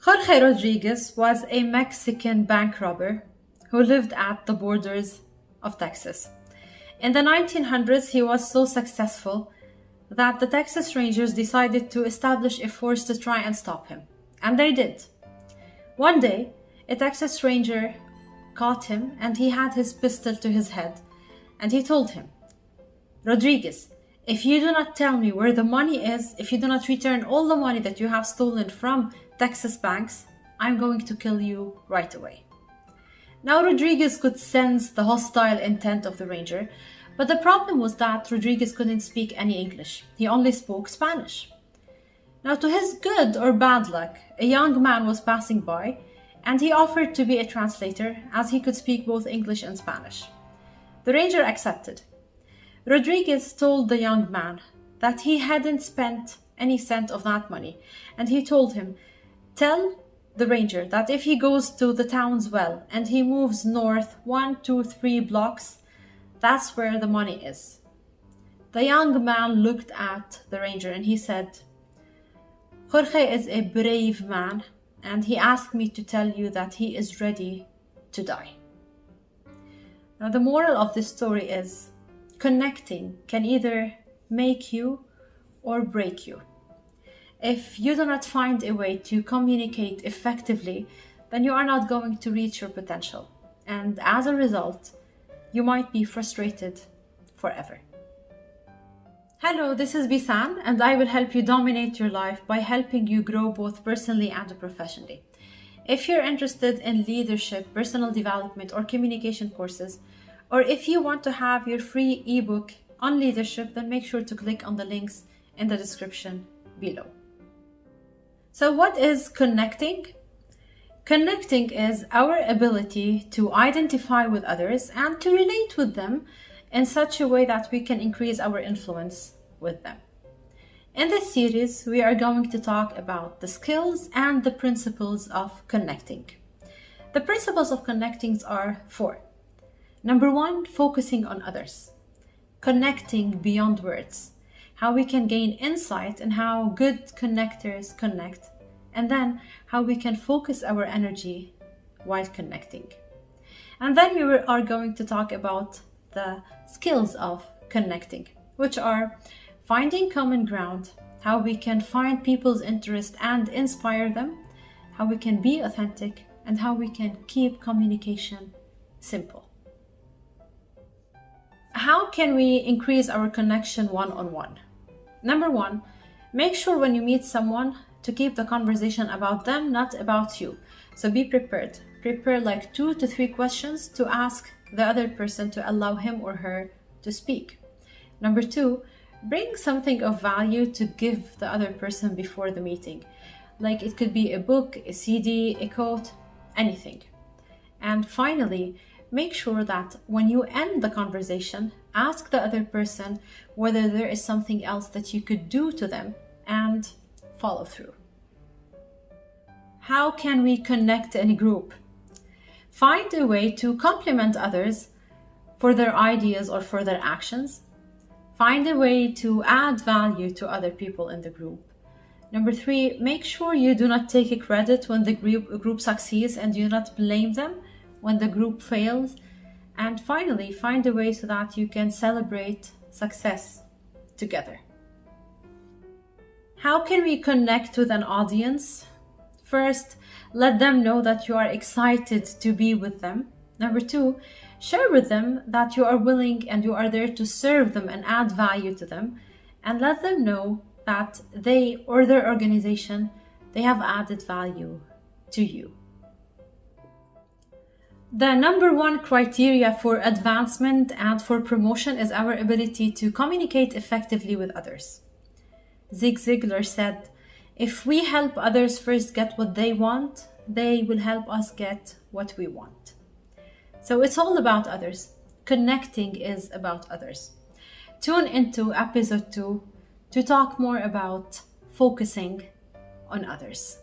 Jorge Rodriguez was a Mexican bank robber who lived at the borders of Texas. In the 1900s, he was so successful that the Texas Rangers decided to establish a force to try and stop him. And they did. One day, a Texas Ranger caught him and he had his pistol to his head. And he told him, "Rodriguez, if you do not tell me where the money is, if you do not return all the money that you have stolen from Texas banks, I'm going to kill you right away." Now Rodriguez could sense the hostile intent of the Ranger, but the problem was that Rodriguez couldn't speak any English. He only spoke Spanish. Now, to his good or bad luck, a young man was passing by and he offered to be a translator as he could speak both English and Spanish. The Ranger accepted. Rodriguez told the young man that he hadn't spent any cent of that money, and he told him, "Tell the Ranger that if he goes to the town's well and he moves north 1, 2, 3 blocks, that's where the money is." The young man looked at the Ranger and he said, "Jorge is a brave man, and he asked me to tell you that he is ready to die." Now, the moral of this story is connecting can either make you or break you. If you do not find a way to communicate effectively, then you are not going to reach your potential. And as a result, you might be frustrated forever. Hello, this is Bisan, and I will help you dominate your life by helping you grow both personally and professionally. If you're interested in leadership, personal development, or communication courses, or if you want to have your free ebook on leadership, then make sure to click on the links in the description below. So what is connecting? Connecting is our ability to identify with others and to relate with them in such a way that we can increase our influence with them. In this series, we are going to talk about the skills and the principles of connecting. The principles of connecting are 4. Number 1, focusing on others. Connecting beyond words. How we can gain insight in how good connectors connect, and then how we can focus our energy while connecting. And then we are going to talk about the skills of connecting, which are finding common ground, how we can find people's interest and inspire them, how we can be authentic, and how we can keep communication simple. How can we increase our connection one-on-one? Number 1, make sure when you meet someone to keep the conversation about them, not about you. So be prepared. Prepare like 2 to 3 questions to ask the other person to allow him or her to speak. Number 2, bring something of value to give the other person before the meeting. Like it could be a book, a CD, a quote, anything. And finally, make sure that when you end the conversation, ask the other person whether there is something else that you could do to them and follow through. How can we connect in a group? Find a way to compliment others for their ideas or for their actions. Find a way to add value to other people in the group. Number 3, make sure you do not take credit when the group succeeds and do not blame them when the group fails. And finally, find a way so that you can celebrate success together. How can we connect with an audience? First, let them know that you are excited to be with them. Number 2, share with them that you are willing and you are there to serve them and add value to them. And let them know that they or their organization, they have added value to you. The number 1 criteria for advancement and for promotion is our ability to communicate effectively with others. Zig Ziglar said, "If we help others first get what they want, they will help us get what we want." So it's all about others. Connecting is about others. Tune into episode 2 to talk more about focusing on others.